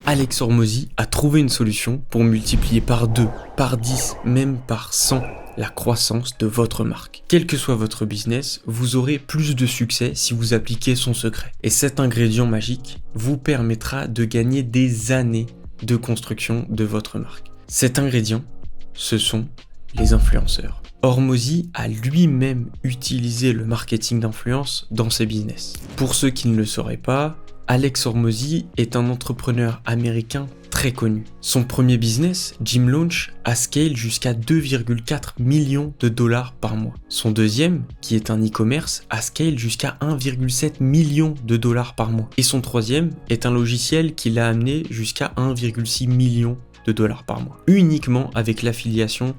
Alex Hormozy a trouvé une solution pour multiplier par 2, par 10, même par 100 la croissance de votre marque. Quel que soit votre business, vous aurez plus de succès si vous appliquez son secret. Et cet ingrédient magique vous permettra de gagner des années de construction de votre marque. Cet ingrédient, ce sont les influenceurs. Hormozy a lui-même utilisé le marketing d'influence dans ses business. Pour ceux qui ne le sauraient pas, Alex Hormozy est un entrepreneur américain très connu. Son premier business, Gym Launch, a scale jusqu'à 2,4 millions de dollars par mois. Son deuxième, qui est un e-commerce, a scale jusqu'à 1,7 million de dollars par mois. Et son troisième est un logiciel qui l'a amené jusqu'à 1,6 million de dollars par mois. Uniquement avec l'affiliation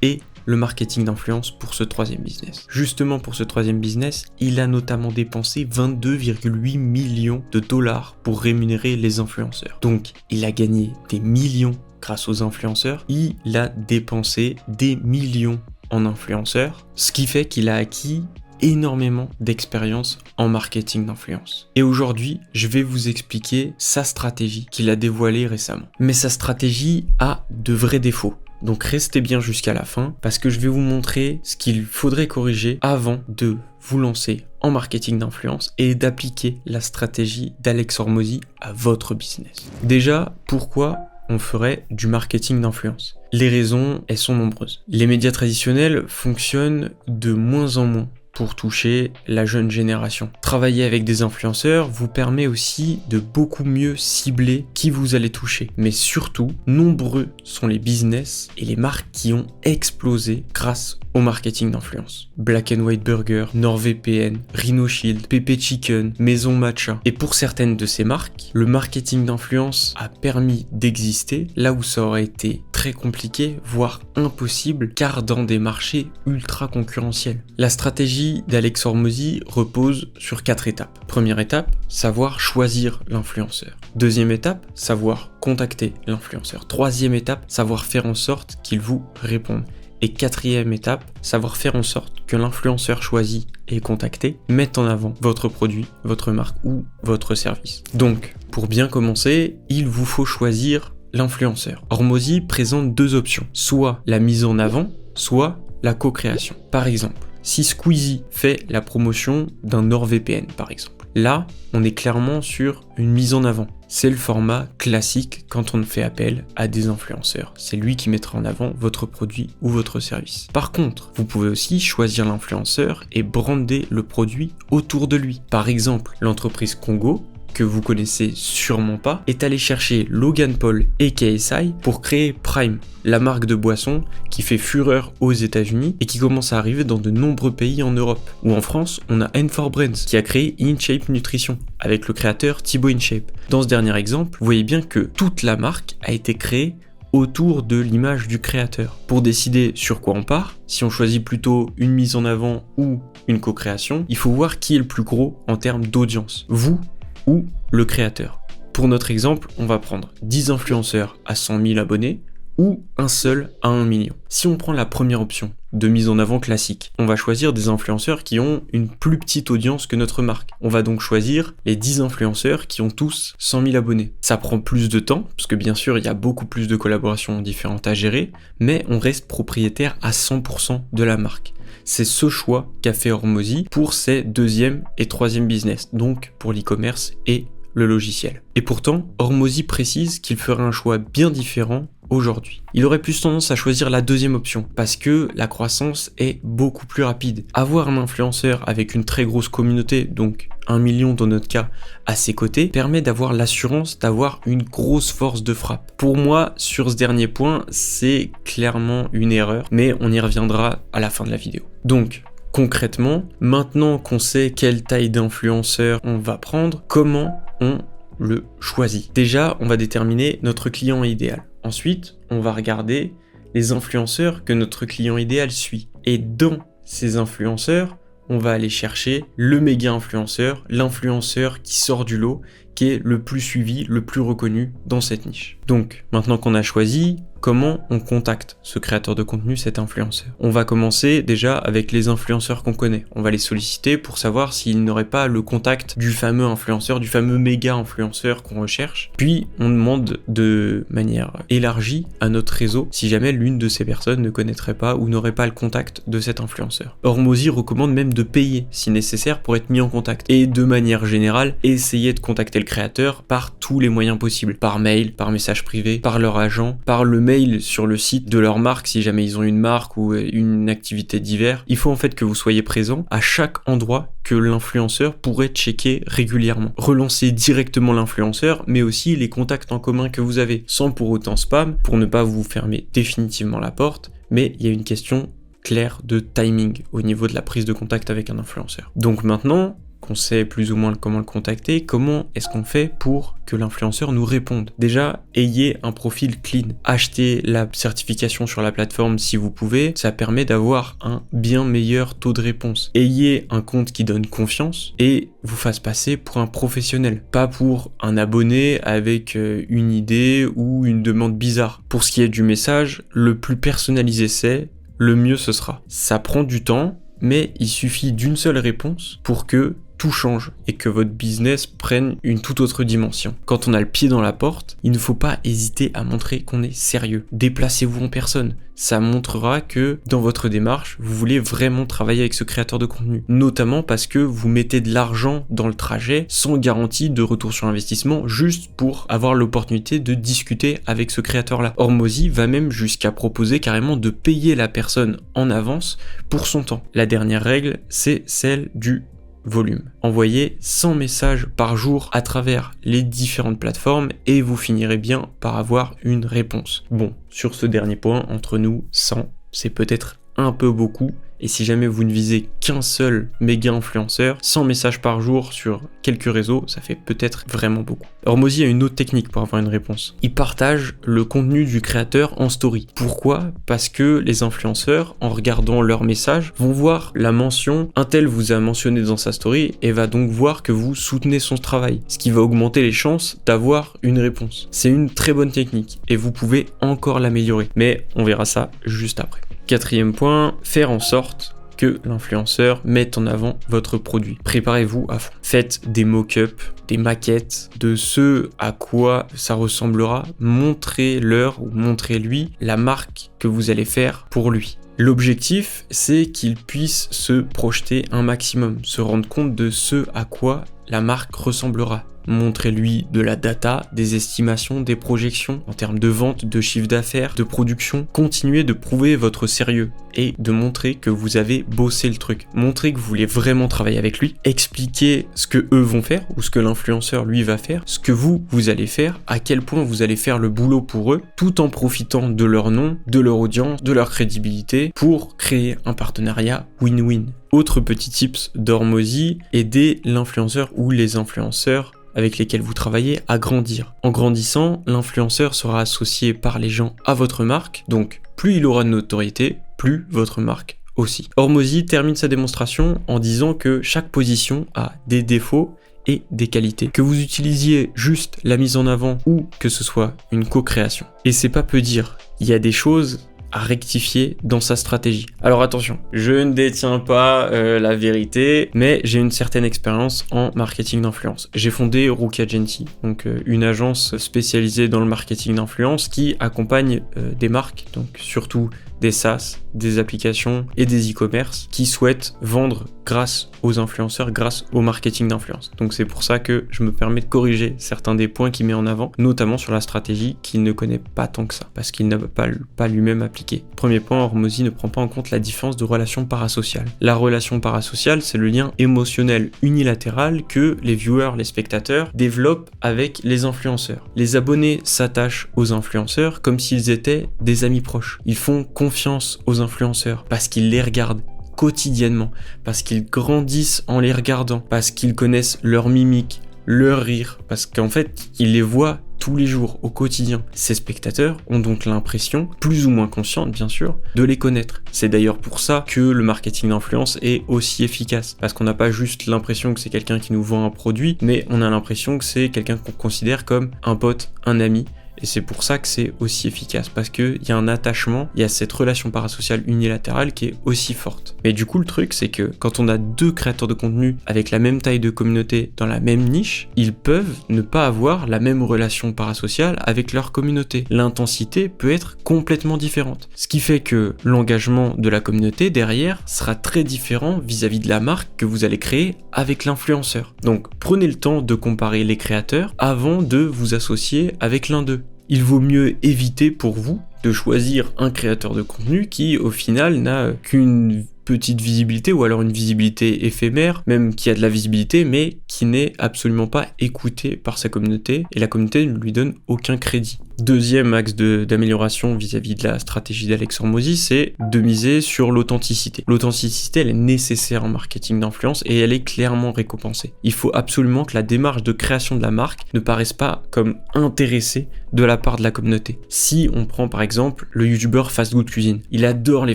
et le marketing d'influence pour ce troisième business. Justement pour ce troisième business, il a notamment dépensé 22,8 millions de dollars pour rémunérer les influenceurs. Donc, il a gagné des millions grâce aux influenceurs, il a dépensé des millions en influenceurs, ce qui fait qu'il a acquis énormément d'expérience en marketing d'influence. Et aujourd'hui, je vais vous expliquer sa stratégie qu'il a dévoilée récemment. Mais sa stratégie a de vrais défauts. Donc restez bien jusqu'à la fin parce que je vais vous montrer ce qu'il faudrait corriger avant de vous lancer en marketing d'influence et d'appliquer la stratégie d'Alex Hormozy à votre business. Déjà, pourquoi on ferait du marketing d'influence? Les raisons, elles sont nombreuses. Les médias traditionnels fonctionnent de moins en moins pour toucher la jeune génération. Travailler avec des influenceurs vous permet aussi de beaucoup mieux cibler qui vous allez toucher. Mais surtout, nombreux sont les business et les marques qui ont explosé grâce au marketing d'influence. Black & White Burger, NordVPN, Rhino Shield, Pepe Chicken, Maison Matcha. Et pour certaines de ces marques, le marketing d'influence a permis d'exister là où ça aurait été très compliqué, voire impossible, car dans des marchés ultra concurrentiels. La stratégie d'Alex Hormozy repose sur 4 étapes. Première étape, savoir choisir l'influenceur. Deuxième étape, savoir contacter l'influenceur. Troisième étape, savoir faire en sorte qu'il vous réponde. Et quatrième étape, savoir faire en sorte que l'influenceur choisi et contacté mette en avant votre produit, votre marque ou votre service. Donc, pour bien commencer, il vous faut choisir l'influenceur. Hormozy présente 2 options, soit la mise en avant, soit la co-création. Par exemple, si Squeezie fait la promotion d'un NordVPN par exemple, là, on est clairement sur une mise en avant. C'est le format classique quand on fait appel à des influenceurs. C'est lui qui mettra en avant votre produit ou votre service. Par contre, vous pouvez aussi choisir l'influenceur et brander le produit autour de lui. Par exemple, l'entreprise Congo, que vous connaissez sûrement pas, est allé chercher Logan Paul et KSI pour créer Prime, la marque de boisson qui fait fureur aux États-Unis et qui commence à arriver dans de nombreux pays en Europe. Ou en France, on a N4Brands qui a créé InShape Nutrition avec le créateur Thibaut InShape. Dans ce dernier exemple, vous voyez bien que toute la marque a été créée autour de l'image du créateur. Pour décider sur quoi on part, si on choisit plutôt une mise en avant ou une co-création, il faut voir qui est le plus gros en termes d'audience. Vous ou le créateur. Pour notre exemple, on va prendre 10 influenceurs à 100 000 abonnés ou un seul à 1 million. Si on prend la première option de mise en avant classique, on va choisir des influenceurs qui ont une plus petite audience que notre marque. On va donc choisir les 10 influenceurs qui ont tous 100 000 abonnés. Ça prend plus de temps, parce que bien sûr, il y a beaucoup plus de collaborations différentes à gérer, mais on reste propriétaire à 100% de la marque. C'est ce choix qu'a fait Hormozy pour ses deuxième et troisième business, donc pour l'e-commerce et le logiciel. Et pourtant, Hormozy précise qu'il ferait un choix bien différent aujourd'hui. Il aurait plus tendance à choisir la deuxième option, parce que la croissance est beaucoup plus rapide. Avoir un influenceur avec une très grosse communauté, donc 1 million dans notre cas, à ses côtés, permet d'avoir l'assurance d'avoir une grosse force de frappe. Pour moi, sur ce dernier point, c'est clairement une erreur, mais on y reviendra à la fin de la vidéo. Donc, concrètement, maintenant qu'on sait quelle taille d'influenceur on va prendre, comment on le choisit? Déjà, on va déterminer notre client idéal. Ensuite, on va regarder les influenceurs que notre client idéal suit. Et dans ces influenceurs, on va aller chercher le méga influenceur, l'influenceur qui sort du lot, qui est le plus suivi, le plus reconnu dans cette niche. Donc, maintenant qu'on a choisi, comment on contacte ce créateur de contenu, cet influenceur? On va commencer déjà avec les influenceurs qu'on connaît. On va les solliciter pour savoir s'ils n'auraient pas le contact du fameux influenceur, du fameux méga influenceur qu'on recherche. Puis, on demande de manière élargie à notre réseau si jamais l'une de ces personnes ne connaîtrait pas ou n'aurait pas le contact de cet influenceur. Hormozy recommande même de payer si nécessaire pour être mis en contact. Et de manière générale, essayer de contacter le créateur par tous les moyens possibles. Par mail, par message privé, par leur agent, par le mail sur le site de leur marque si jamais ils ont une marque ou une activité divers. Il faut en fait que vous soyez présent à chaque endroit que l'influenceur pourrait checker régulièrement. Relancez directement l'influenceur, mais aussi les contacts en commun que vous avez, sans pour autant spam, pour ne pas vous fermer définitivement la porte, mais il y a une question claire de timing au niveau de la prise de contact avec un influenceur. Donc maintenant qu'on sait plus ou moins comment le contacter, comment est-ce qu'on fait pour que l'influenceur nous réponde? Déjà, ayez un profil clean. Achetez la certification sur la plateforme si vous pouvez, ça permet d'avoir un bien meilleur taux de réponse. Ayez un compte qui donne confiance et vous fasse passer pour un professionnel, pas pour un abonné avec une idée ou une demande bizarre. Pour ce qui est du message, le plus personnalisé c'est, le mieux ce sera. Ça prend du temps, mais il suffit d'une seule réponse pour que tout change et que votre business prenne une toute autre dimension. Quand on a le pied dans la porte, il ne faut pas hésiter à montrer qu'on est sérieux. Déplacez-vous en personne. Ça montrera que dans votre démarche, vous voulez vraiment travailler avec ce créateur de contenu. Notamment parce que vous mettez de l'argent dans le trajet sans garantie de retour sur investissement, juste pour avoir l'opportunité de discuter avec ce créateur-là. Hormozy va même jusqu'à proposer carrément de payer la personne en avance pour son temps. La dernière règle, c'est celle du volume. Envoyez 100 messages par jour à travers les différentes plateformes et vous finirez bien par avoir une réponse. Bon, sur ce dernier point, entre nous, 100, c'est peut-être un peu beaucoup. Et si jamais vous ne visez qu'un seul méga influenceur, 100 messages par jour sur quelques réseaux, ça fait peut-être vraiment beaucoup. Hormozy a une autre technique pour avoir une réponse. Il partage le contenu du créateur en story. Pourquoi? Parce que les influenceurs, en regardant leurs messages, vont voir la mention « un tel vous a mentionné dans sa story » et va donc voir que vous soutenez son travail, ce qui va augmenter les chances d'avoir une réponse. C'est une très bonne technique et vous pouvez encore l'améliorer, mais on verra ça juste après. Quatrième point, faire en sorte que l'influenceur mette en avant votre produit. Préparez-vous à fond. Faites des mock-ups, des maquettes de ce à quoi ça ressemblera. Montrez-leur ou montrez-lui la marque que vous allez faire pour lui. L'objectif, c'est qu'il puisse se projeter un maximum, se rendre compte de ce à quoi la marque ressemblera. Montrez-lui de la data, des estimations, des projections en termes de vente, de chiffre d'affaires, de production. Continuez de prouver votre sérieux et de montrer que vous avez bossé le truc. Montrez que vous voulez vraiment travailler avec lui. Expliquez ce que eux vont faire ou ce que l'influenceur lui va faire, ce que vous allez faire, à quel point vous allez faire le boulot pour eux, tout en profitant de leur nom, de leur audience, de leur crédibilité pour créer un partenariat win-win. Autre petit tips d'Hormozy, aidez l'influenceur ou les influenceurs avec lesquels vous travaillez à grandir. En grandissant, l'influenceur sera associé par les gens à votre marque, donc plus il aura de notoriété, plus votre marque aussi. Hormozy termine sa démonstration en disant que chaque position a des défauts et des qualités. Que vous utilisiez juste la mise en avant ou que ce soit une co-création. Et c'est pas peu dire, il y a des choses à rectifier dans sa stratégie. Alors attention, je ne détiens pas la vérité, mais j'ai une certaine expérience en marketing d'influence. J'ai fondé Rookie Agency, donc une agence spécialisée dans le marketing d'influence qui accompagne des marques, donc surtout des SaaS, des applications et des e-commerce qui souhaitent vendre grâce aux influenceurs, grâce au marketing d'influence. Donc c'est pour ça que je me permets de corriger certains des points qu'il met en avant, notamment sur la stratégie qu'il ne connaît pas tant que ça, parce qu'il n'a pas lui-même appliqué. Premier point, Hormozy ne prend pas en compte la différence de relation parasociale. La relation parasociale, c'est le lien émotionnel unilatéral que les viewers, les spectateurs, développent avec les influenceurs. Les abonnés s'attachent aux influenceurs comme s'ils étaient des amis proches. Ils font confiance aux influenceurs parce qu'ils les regardent quotidiennement, parce qu'ils grandissent en les regardant, parce qu'ils connaissent leur mimique, leur rire, parce qu'en fait, ils les voient tous les jours, au quotidien. Ces spectateurs ont donc l'impression, plus ou moins consciente bien sûr, de les connaître. C'est d'ailleurs pour ça que le marketing d'influence est aussi efficace, parce qu'on n'a pas juste l'impression que c'est quelqu'un qui nous vend un produit, mais on a l'impression que c'est quelqu'un qu'on considère comme un pote, un ami. Et c'est pour ça que c'est aussi efficace, parce qu'il y a un attachement, il y a cette relation parasociale unilatérale qui est aussi forte. Mais du coup, le truc, c'est que quand on a deux créateurs de contenu avec la même taille de communauté dans la même niche, ils peuvent ne pas avoir la même relation parasociale avec leur communauté. L'intensité peut être complètement différente. Ce qui fait que l'engagement de la communauté derrière sera très différent vis-à-vis de la marque que vous allez créer avec l'influenceur. Donc, prenez le temps de comparer les créateurs avant de vous associer avec l'un d'eux. Il vaut mieux éviter pour vous de choisir un créateur de contenu qui, au final, n'a qu'une petite visibilité ou alors une visibilité éphémère, même qui a de la visibilité, mais qui n'est absolument pas écouté par sa communauté et la communauté ne lui donne aucun crédit. Deuxième axe d'amélioration vis-à-vis de la stratégie d'Alex Hormozy, c'est de miser sur l'authenticité. L'authenticité, elle est nécessaire en marketing d'influence et elle est clairement récompensée. Il faut absolument que la démarche de création de la marque ne paraisse pas comme intéressée de la part de la communauté. Si on prend par exemple le youtubeur Fast Good Cuisine, il adore les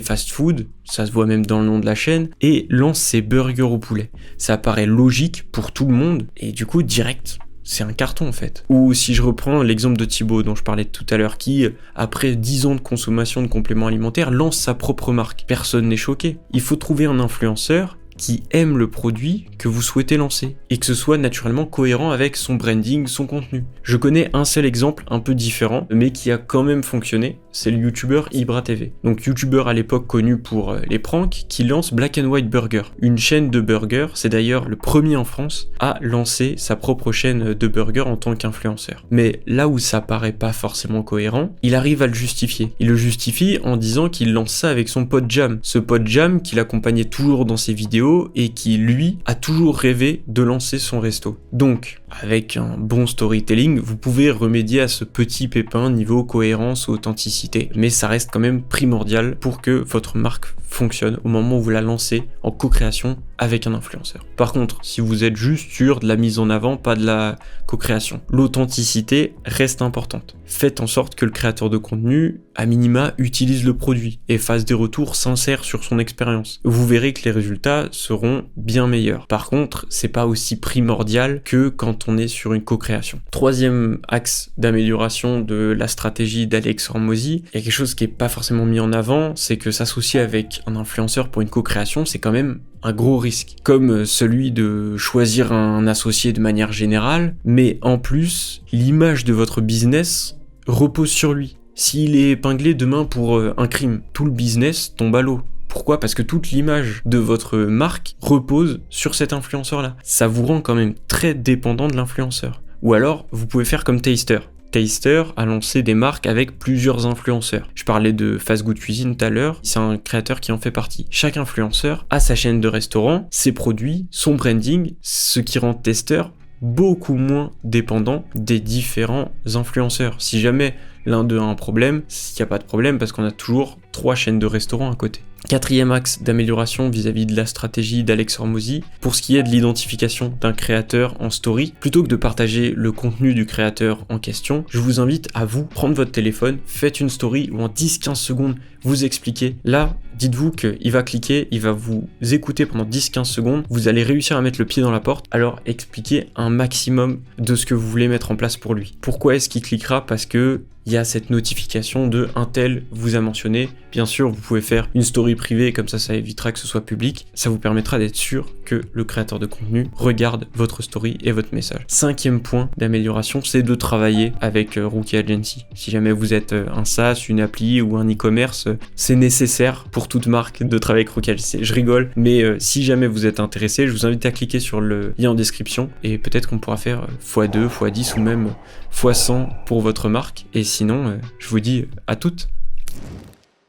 fast-food, ça se voit même dans le nom de la chaîne, et lance ses burgers au poulet. Ça paraît logique pour tout le monde et du coup direct. C'est un carton en fait. Ou si je reprends l'exemple de Thibaut dont je parlais tout à l'heure, qui, après 10 ans de consommation de compléments alimentaires, lance sa propre marque. Personne n'est choqué. Il faut trouver un influenceur qui aime le produit que vous souhaitez lancer et que ce soit naturellement cohérent avec son branding, son contenu. Je connais un seul exemple un peu différent, mais qui a quand même fonctionné, c'est le youtubeur Ibra TV. Donc youtubeur à l'époque connu pour les pranks, qui lance Black and White Burger, une chaîne de burgers. C'est d'ailleurs le premier en France à lancer sa propre chaîne de burgers en tant qu'influenceur. Mais là où ça paraît pas forcément cohérent, il arrive à le justifier. Il le justifie en disant qu'il lance ça avec son pote Jam. Ce pote Jam qui l'accompagnait toujours dans ses vidéos et qui, lui, a toujours rêvé de lancer son resto. Donc, avec un bon storytelling, vous pouvez remédier à ce petit pépin niveau cohérence ou authenticité. Mais ça reste quand même primordial pour que votre marque fonctionne au moment où vous la lancez en co-création avec un influenceur. Par contre, si vous êtes juste sur de la mise en avant, pas de la co-création, l'authenticité reste importante. Faites en sorte que le créateur de contenu, à minima, utilise le produit et fasse des retours sincères sur son expérience. Vous verrez que les résultats seront bien meilleurs. Par contre, c'est pas aussi primordial que quand on est sur une co-création. Troisième axe d'amélioration de la stratégie d'Alex Hormozy, il y a quelque chose qui est pas forcément mis en avant, c'est que s'associer avec un influenceur pour une co-création, c'est quand même un gros risque, comme celui de choisir un associé de manière générale, mais en plus, l'image de votre business repose sur lui. S'il est épinglé demain pour un crime, tout le business tombe à l'eau. Pourquoi ? Parce que toute l'image de votre marque repose sur cet influenceur-là. Ça vous rend quand même très dépendant de l'influenceur. Ou alors, vous pouvez faire comme Taster. Taster a lancé des marques avec plusieurs influenceurs. Je parlais de Fast Good Cuisine tout à l'heure, c'est un créateur qui en fait partie. Chaque influenceur a sa chaîne de restaurant, ses produits, son branding, ce qui rend Taster beaucoup moins dépendant des différents influenceurs. Si jamais l'un d'eux a un problème, il n'y a pas de problème parce qu'on a toujours 3 chaînes de restaurants à côté. Quatrième axe d'amélioration vis-à-vis de la stratégie d'Alex Hormozy, pour ce qui est de l'identification d'un créateur en story, plutôt que de partager le contenu du créateur en question, je vous invite à vous prendre votre téléphone, faites une story où en 10-15 secondes, vous expliquez. Là, dites-vous qu'il va cliquer, il va vous écouter pendant 10-15 secondes, vous allez réussir à mettre le pied dans la porte, alors expliquez un maximum de ce que vous voulez mettre en place pour lui. Pourquoi est-ce qu'il cliquera ? Parce que il y a cette notification de un tel vous a mentionné. Bien sûr, vous pouvez faire une story privée, comme ça évitera que ce soit public. Ça vous permettra d'être sûr que le créateur de contenu regarde votre story et votre message. 5e point d'amélioration, c'est de travailler avec Rookie Agency. Si jamais vous êtes un SaaS, une appli ou un e-commerce, c'est nécessaire pour toute marque de travailler avec Rookie Agency. Je rigole, mais si jamais vous êtes intéressé, je vous invite à cliquer sur le lien en description et peut-être qu'on pourra faire x2, x10 ou même x100 pour votre marque. Et sinon, je vous dis à toutes.